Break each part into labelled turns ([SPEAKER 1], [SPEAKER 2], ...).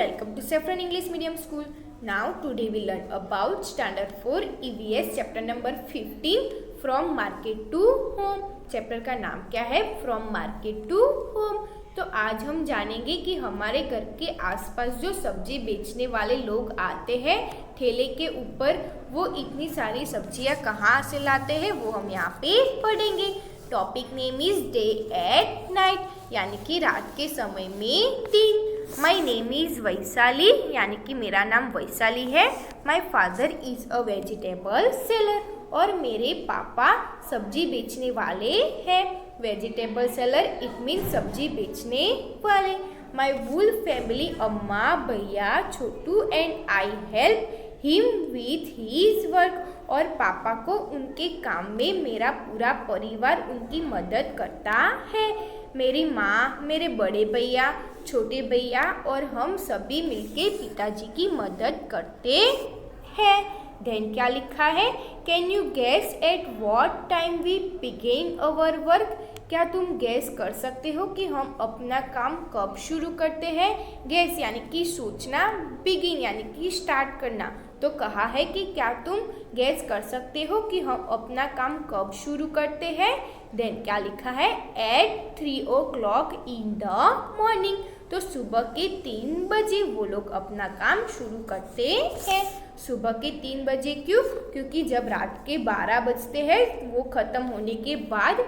[SPEAKER 1] welcome to Saffron English Medium School. Now today we learn about Standard 4 EVS chapter number 15 From Market to Home. Chapter का नाम क्या है? From Market to Home. तो आज हम जानेंगे कि हमारे घर के आसपास जो सब्जी बेचने वाले लोग आते हैं ठेले के ऊपर, वो इतनी सारी सब्जियां कहाँ से लाते हैं वो हम यहाँ पे पढ़ेंगे. Topic name is day at night, यानी कि रात के समय में दिन. माई नेम इज वैशाली, यानी कि मेरा नाम वैशाली है. My father is a vegetable seller, और मेरे पापा सब्जी बेचने वाले हैं. वेजिटेबल सेलर इट मीन सब्जी बेचने वाले. माई वुल फैमिली अम्मा भैया Chhotu and I help him with his work, और पापा को उनके काम में मेरा पूरा परिवार उनकी मदद करता है. मेरी माँ, मेरे बड़े भैया, छोटे भैया और हम सभी मिलके पिताजी की मदद करते हैं. देन क्या लिखा है? Can you guess at what time we begin our work. क्या तुम गैस कर सकते हो कि हम अपना काम कब शुरू करते हैं? गैस यानी कि सोचना, बिगिन यानी कि स्टार्ट करना. तो कहा है कि क्या तुम गैस कर सकते हो कि हम अपना काम कब शुरू करते हैं? देन क्या लिखा है? At 3 o'clock in the morning. तो सुबह के 3 बजे वो लोग अपना काम शुरू करते हैं. सुबह के 3 बजे क्यों? क्योंकि जब रात के 12 बजते हैं वो ख़त्म होने के बाद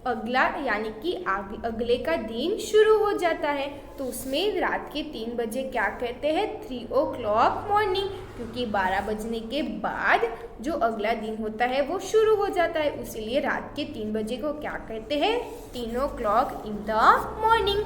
[SPEAKER 1] अगला यानी कि अगले का दिन शुरू हो जाता है. तो उसमें रात के 3 बजे क्या कहते हैं? 3 o'clock मॉर्निंग, क्योंकि 12 बजने के बाद जो अगला दिन होता है वो शुरू हो जाता है. इसीलिए रात के 3 बजे को क्या कहते हैं? 3 o'clock in the morning.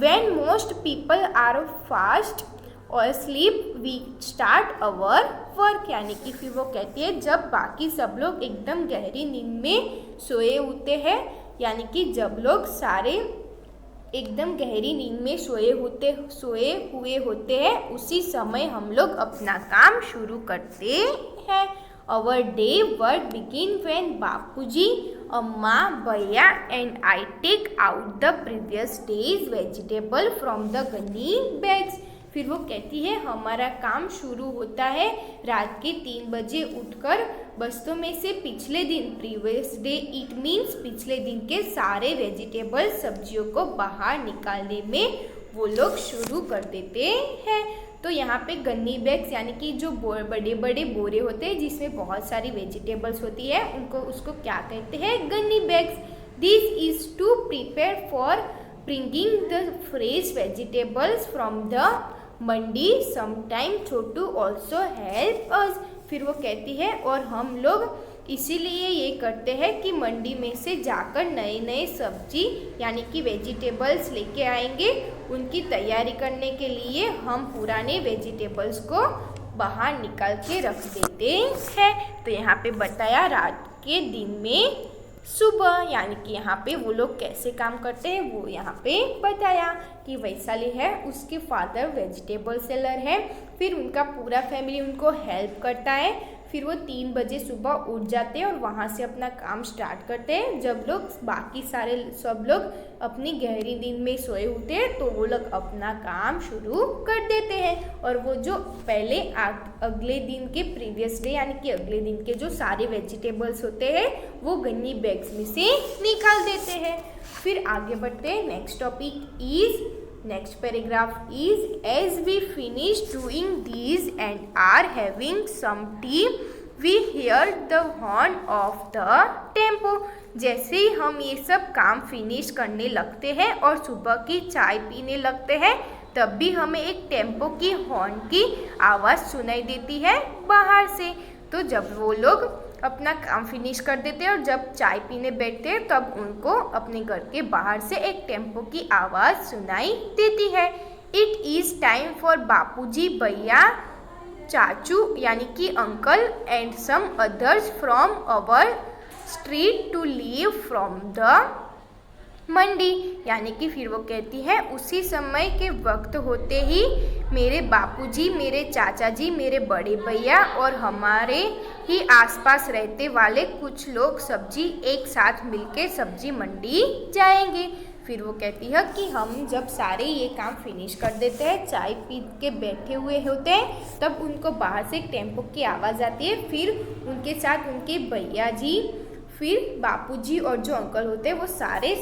[SPEAKER 1] When most people are fast or sleep, we start our work. यानी कि फिर वो कहती है जब बाकी सब लोग एकदम गहरी नींद में सोए होते हैं, यानी कि जब लोग सारे एकदम गहरी नींद में सोए हुए होते हैं, उसी समय हम लोग अपना काम शुरू करते हैं. Our day work begin when Bapuji, Amma, bhaiya and I take out the previous days vegetable from the gunny bags. फिर वो कहती है हमारा काम शुरू होता है रात के 3 बजे उठकर बस्तों में से पिछले दिन, प्रीवियस डे इट मीन्स पिछले दिन के सारे वेजिटेबल सब्जियों को बाहर निकालने में वो लोग शुरू कर देते हैं. तो यहाँ पे गन्नी बैग्स यानी कि जो बड़े बड़े बोरे होते हैं जिसमें बहुत सारी वेजिटेबल्स होती है, उसको क्या कहते हैं? Gunny bags. This is to prepare for bringing the fresh vegetables from the mandi. Sometime Chhotu also help us. फिर वो कहती है और हम लोग इसीलिए ये करते हैं कि मंडी में से जाकर नए नए सब्जी यानी कि वेजिटेबल्स लेके आएंगे. उनकी तैयारी करने के लिए हम पुराने वेजिटेबल्स को बाहर निकाल के रख देते हैं. तो यहाँ पे बताया रात के दिन में सुबह, यानी कि यहाँ पे वो लोग कैसे काम करते हैं वो यहाँ पे बताया कि वैशाली है, उसके फादर वेजिटेबल सेलर है, फिर उनका पूरा फैमिली उनको हेल्प करता है. फिर वो 3 बजे सुबह उठ जाते हैं और वहाँ से अपना काम स्टार्ट करते हैं. जब लोग बाकी सारे सब लोग अपनी गहरी नींद में सोए होते हैं तो वो लोग अपना काम शुरू कर देते हैं. और वो जो पहले अगले दिन के प्रीवियस डे यानी कि अगले दिन के जो सारे वेजिटेबल्स होते हैं वो गन्नी बैग्स में से निकाल देते हैं. फिर आगे बढ़ते हैं. Next topic is Next paragraph is as we finish doing these and are having some tea, we hear the horn of the tempo. जैसे ही हम ये सब काम फिनिश करने लगते हैं और सुबह की चाय पीने लगते हैं, तब भी हमें एक टेम्पो की हॉर्न की आवाज़ सुनाई देती है बाहर से. तो जब वो लोग अपना काम फिनिश कर देते हैं और जब चाय पीने बैठते हैं तब उनको अपने घर के बाहर से एक टेम्पो की आवाज़ सुनाई देती है. इट इज़ टाइम फॉर बापूजी, भैया, चाचू यानी कि uncle and some others from our street to leave from the mandi. यानी कि फिर वो कहती है उसी समय के वक्त होते ही मेरे बापूजी, मेरे चाचा जी, मेरे बड़े भैया और हमारे ही आसपास रहते वाले कुछ लोग सब्जी एक साथ मिलके सब्जी मंडी जाएंगे. फिर वो कहती है कि हम जब सारे ये काम फिनिश कर देते हैं, चाय पी के बैठे हुए होते हैं, तब उनको बाहर से एक टेम्पो की आवाज़ आती है। फिर उनके साथ उनके भैया जी, फिर बापूजी और जो अंकल होते हैं वो सारे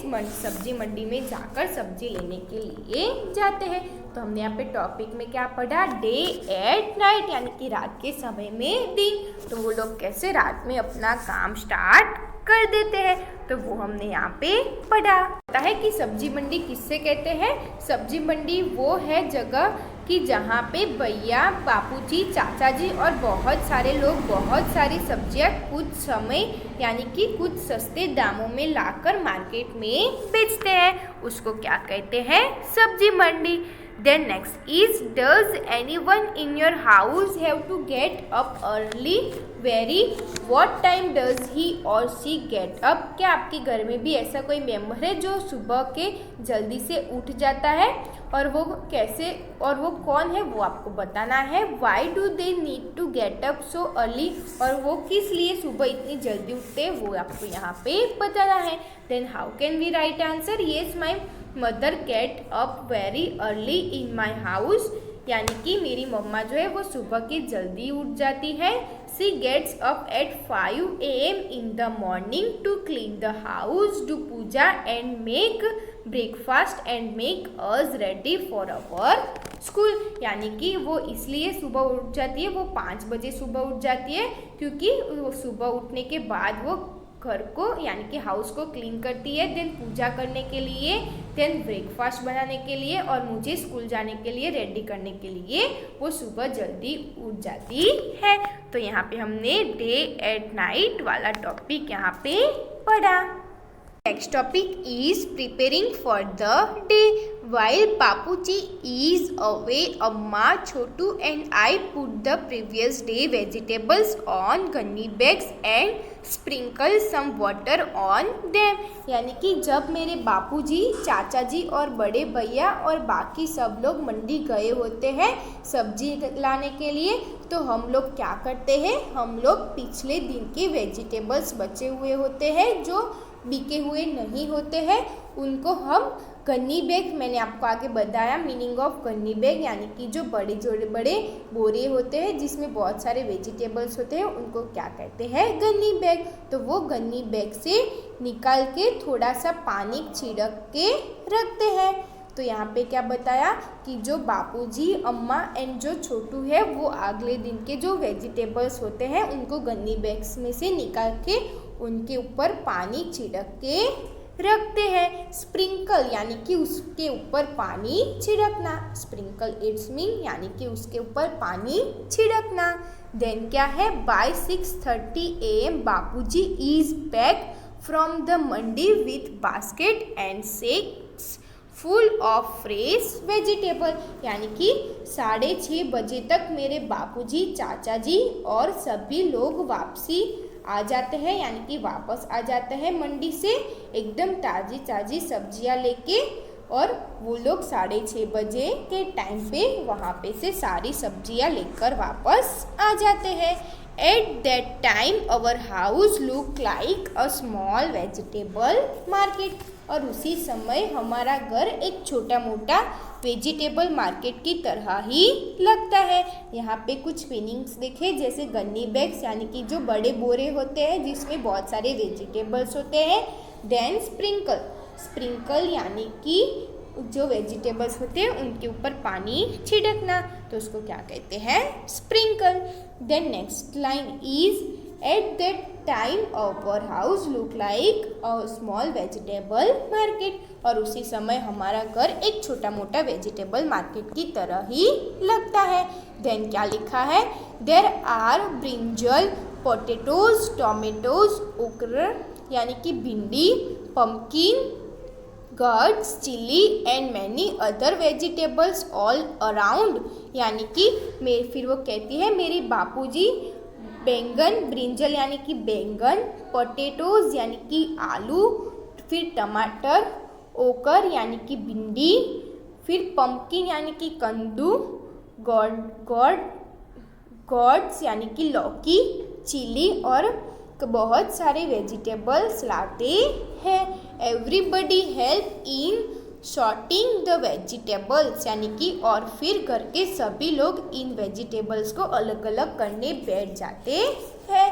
[SPEAKER 1] सब्जी मंडी में जाकर सब्जी लेने के लिए जाते हैं। तो हमने यहाँ पे टॉपिक में क्या पढ़ा, डे एट नाइट, यानी कि रात के समय में दिन। तो वो लोग कैसे रात में अपना काम स्टार्ट कर देते हैं, तो वो हमने यहाँ पे पढ़ा। पता है कि सब्जी मंडी किससे कहते हैं? सब्जी मंडी वो है जगह कि जहाँ पे भैया, बापूजी, चाचा जी और बहुत सारे लोग बहुत सारी सब्जियाँ कुछ समय यानी कि कुछ सस्ते दामों में लाकर मार्केट में बेचते हैं, उसको क्या कहते हैं? सब्जी मंडी। Then next is, does anyone in your house have to get up early? Very. What time does he or she get up? क्या आपके घर में भी ऐसा कोई मेंबर है जो सुबह के जल्दी से उठ जाता है? और वो कैसे और वो कौन है वो आपको बताना है। Why do they need to get up so early? और वो किस लिए सुबह इतनी जल्दी उठते हैं वो आपको यहाँ पे बताना है। Then how can we write answer? Yes, my mother get up very early in my house, यानी कि मेरी मम्मा जो है वो सुबह की जल्दी उठ जाती है। She gets up at 5 AM in the morning to clean the house, do puja and make breakfast and make us ready for our school। यानी कि वो इसलिए सुबह उठ जाती है, वो 5 बजे सुबह उठ जाती है क्योंकि वो सुबह उठने के बाद वो घर को यानी कि हाउस को क्लीन करती है, देन पूजा करने के लिए, देन ब्रेकफास्ट बनाने के लिए और मुझे स्कूल जाने के लिए रेडी करने के लिए वो सुबह जल्दी उठ जाती है। तो यहाँ पे हमने डे एट नाइट वाला टॉपिक यहाँ पे पढ़ा। Next topic is preparing for the day. While Papuji is away, Amma, Chotu and I put the previous day vegetables on gunny bags and sprinkle some water on them। यानी कि जब मेरे बापूजी, चाचा जी और बड़े भैया और बाकी सब लोग मंडी गए होते हैं सब्जी लाने के लिए, तो हम लोग क्या करते हैं, हम लोग पिछले दिन के वेजिटेबल्स बचे हुए होते हैं जो बिके हुए नहीं होते हैं, उनको हम गन्नी बैग, मैंने आपको आगे बताया मीनिंग ऑफ गन्नी बैग, यानी कि जो बड़े बोरे होते हैं जिसमें बहुत सारे वेजिटेबल्स होते हैं उनको क्या कहते हैं? गन्नी बैग। तो वो गन्नी बैग से निकाल के थोड़ा सा पानी छिड़क के रखते हैं। तो यहाँ पे क्या बताया कि जो बापूजी, अम्मा एंड जो छोटू है वो अगले दिन के जो वेजिटेबल्स होते हैं उनको गन्नी बैग्स में से निकाल के उनके ऊपर पानी छिड़क के रखते हैं। स्प्रिंकल यानी कि उसके ऊपर पानी छिड़कना, स्प्रिंकल इट्स मीन यानी कि उसके ऊपर पानी छिड़कना। देन क्या है, by 6:30 AM Bapuji is back from the mandi with basket and sacks full of fresh vegetable, यानी कि 6:30 बजे तक मेरे बापूजी, चाचा जी और सभी लोग वापसी आ जाते हैं, यानी कि वापस आ जाते हैं मंडी से एकदम ताज़ी ताज़ी सब्जियां लेके, और वो लोग 6:30 बजे के टाइम पे वहाँ पे से सारी सब्जियां लेकर वापस आ जाते हैं। At that time our house looked like a small vegetable market, और उसी समय हमारा घर एक छोटा मोटा वेजिटेबल मार्केट की तरह ही लगता है। यहाँ पे कुछ मीनिंग्स देखे, जैसे गन्नी बैग्स यानी कि जो बड़े बोरे होते हैं जिसमें बहुत सारे वेजिटेबल्स होते हैं। देन स्प्रिंकल, स्प्रिंकल यानी कि जो वेजिटेबल्स होते हैं उनके ऊपर पानी छिड़कना, तो उसको क्या कहते हैं? Sprinkle. Then next line is, at that time our house look like a small vegetable market, और उसी समय हमारा घर एक छोटा मोटा वेजिटेबल मार्केट की तरह ही लगता है। देन क्या लिखा है, there are brinjal, potatoes, tomatoes, okra यानी कि भिंडी, pumpkin, gourds, chili and many other vegetables all around, यानी कि फिर वो कहती है मेरी बापूजी बैंगन, ब्रिंजल यानी कि बैंगन, पोटैटोज यानी कि आलू, फिर टमाटर, ओकर यानी कि भिंडी, फिर पम्पकिन यानी कि कद्दू, गॉड्स यानी कि लौकी, चिली और बहुत सारे वेजिटेबल्स लाते हैं। Everybody help in sorting the vegetables, यानी कि और फिर घर के सभी लोग इन वेजिटेबल्स को अलग अलग करने बैठ जाते हैं।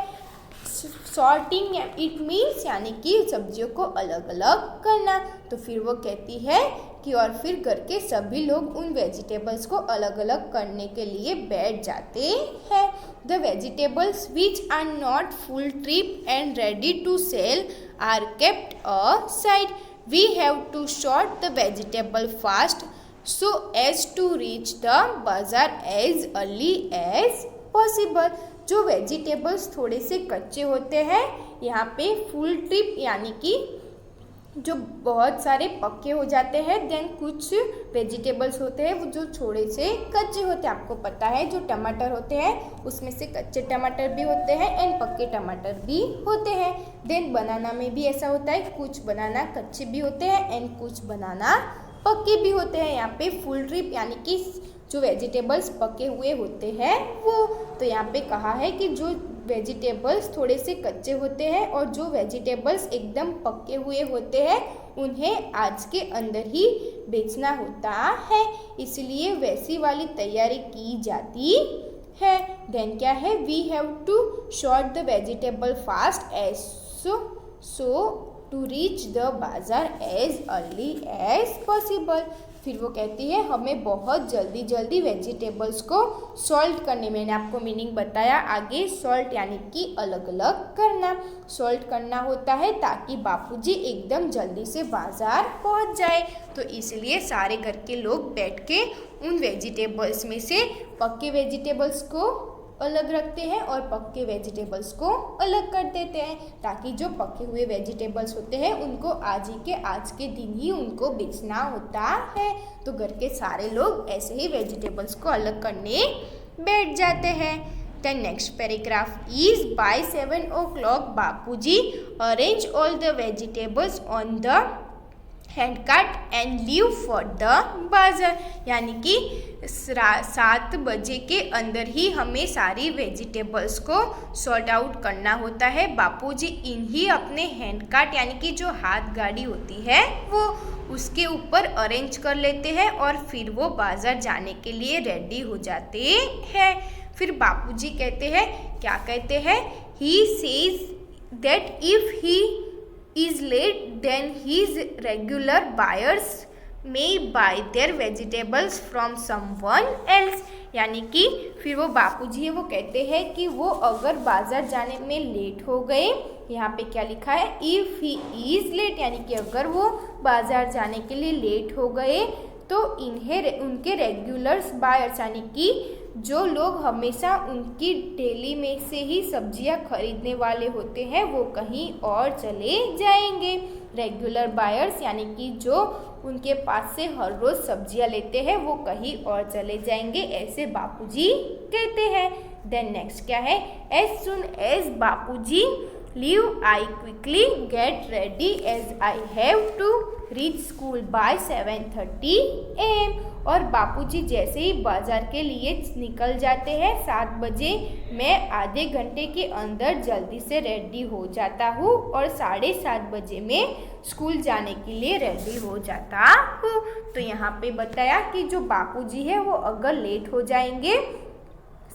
[SPEAKER 1] सॉर्टिंग इट मीन्स यानी कि सब्जियों को अलग अलग करना। तो फिर वो कहती है कि और फिर घर के सभी लोग उन वेजिटेबल्स को अलग अलग करने के लिए बैठ जाते हैं। The vegetables which are not full trip and ready to sell are kept aside. We have to sort the vegetable fast so as to reach the bazaar as early as possible। जो vegetables थोड़े से कच्चे होते हैं, यहाँ पे full trip यानी कि जो बहुत सारे पक्के हो जाते हैं। देन कुछ वेजिटेबल्स होते हैं वो जो थोड़े से कच्चे होते हैं। आपको पता है जो टमाटर होते हैं उसमें से कच्चे टमाटर भी होते हैं एंड पक्के टमाटर भी होते हैं। देन बनाना में भी ऐसा होता है, कुछ बनाना कच्चे भी होते हैं एंड कुछ बनाना पक्के भी होते हैं। यहाँ पे फुल ट्रिप यानी कि जो वेजिटेबल्स पके हुए होते हैं वो। तो यहाँ पे कहा है कि जो वेजिटेबल्स थोड़े से कच्चे होते हैं और जो वेजिटेबल्स एकदम पके हुए होते हैं उन्हें आज के अंदर ही बेचना होता है, इसलिए वैसी वाली तैयारी की जाती है। देन क्या है, we have to sort the vegetable fast as so to reach the bazaar as early as possible. फिर वो कहती है हमें बहुत जल्दी जल्दी वेजिटेबल्स को सॉल्ट करने, मैंने आपको मीनिंग बताया आगे। सॉल्ट यानी कि अलग अलग करना, सॉल्ट करना होता है ताकि बापूजी एकदम जल्दी से बाज़ार पहुंच जाए। तो इसलिए सारे घर के लोग बैठ के उन वेजिटेबल्स में से पक्के वेजिटेबल्स को अलग रखते हैं और पक्के वेजिटेबल्स को अलग कर देते हैं, ताकि जो पके हुए वेजिटेबल्स होते हैं उनको आज के दिन ही उनको बेचना होता है। तो घर के सारे लोग ऐसे ही वेजिटेबल्स को अलग करने बैठ जाते हैं। The next paragraph is by 7 o'clock Bapuji arrange all the vegetables on the hand cart and leave for the बाजार, यानी कि 7 बजे के अंदर ही हमें सारी वेजिटेबल्स को सॉर्ट आउट करना होता है। बापूजी इन्हीं अपने हैंड कार्ट यानी कि जो हाथ गाड़ी होती है वो उसके ऊपर अरेंज कर लेते हैं और फिर वो बाजार जाने के लिए रेडी हो जाते हैं। फिर बापूजी कहते हैं, क्या कहते हैं, he says that if he is late then his regular buyers may buy their vegetables from someone else, यानी कि फिर वो बापूजी है वो कहते हैं कि वो अगर बाजार जाने में लेट हो गए, यहाँ पे क्या लिखा है, इफ़ ही इज़ लेट, यानी कि अगर वो बाजार जाने के लिए लेट हो गए तो इन्हें उनके रेगुलर्स बायर्स यानी कि जो लोग हमेशा उनकी डेली में से ही सब्जियां खरीदने वाले होते हैं वो कहीं और चले जाएंगे। रेगुलर बायर्स यानी कि जो उनके पास से हर रोज़ सब्जियां लेते हैं वो कहीं और चले जाएंगे, ऐसे बापूजी कहते हैं। देन नेक्स्ट क्या है, as soon as Bapuji leave I quickly get ready as I have to reach school by 7:30 AM। और बापूजी जैसे ही बाजार के लिए निकल जाते हैं 7 बजे, मैं आधे घंटे के अंदर जल्दी से रेडी हो जाता हूँ और 7:30 बजे में स्कूल जाने के लिए रेडी हो जाता हूँ। तो यहाँ पे बताया कि जो बापूजी है वो अगर लेट हो जाएंगे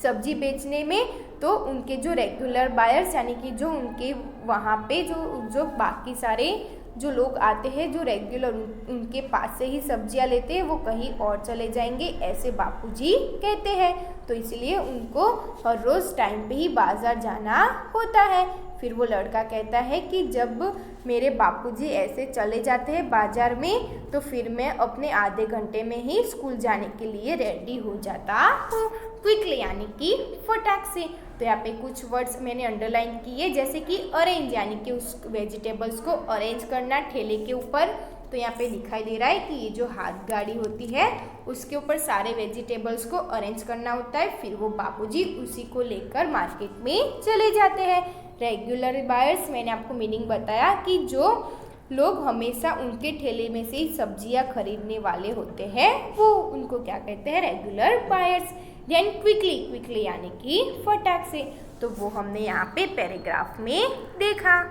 [SPEAKER 1] सब्जी बेचने में तो उनके जो रेगुलर बायर्स यानी कि जो उनके वहाँ पे जो बाकी सारे जो लोग आते हैं जो रेगुलर उनके पास से ही सब्जियां लेते हैं वो कहीं और चले जाएंगे, ऐसे बापूजी कहते हैं। तो इसलिए उनको हर रोज़ टाइम पे ही बाज़ार जाना होता है। फिर वो लड़का कहता है कि जब मेरे बापूजी ऐसे चले जाते हैं बाज़ार में तो फिर मैं अपने आधे घंटे में ही स्कूल जाने के लिए रेडी हो जाता हूँ, क्विकली यानी कि फटाक से। तो यहाँ पे कुछ वर्ड्स मैंने अंडरलाइन किए, जैसे कि अरेंज यानी कि उस वेजिटेबल्स को अरेंज करना ठेले के ऊपर। तो यहाँ पे दिखाई दे रहा है कि ये जो हाथ गाड़ी होती है उसके ऊपर सारे वेजिटेबल्स को अरेंज करना होता है, फिर वो बापूजी उसी को लेकर मार्केट में चले जाते हैं। रेगुलर बायर्स मैंने आपको मीनिंग बताया कि जो लोग हमेशा उनके ठेले में से सब्जियां खरीदने वाले होते हैं, वो उनको क्या कहते हैं? Regular buyers. देन क्विकली यानी कि फटाक से, तो वो हमने यहाँ पे पैराग्राफ में देखा।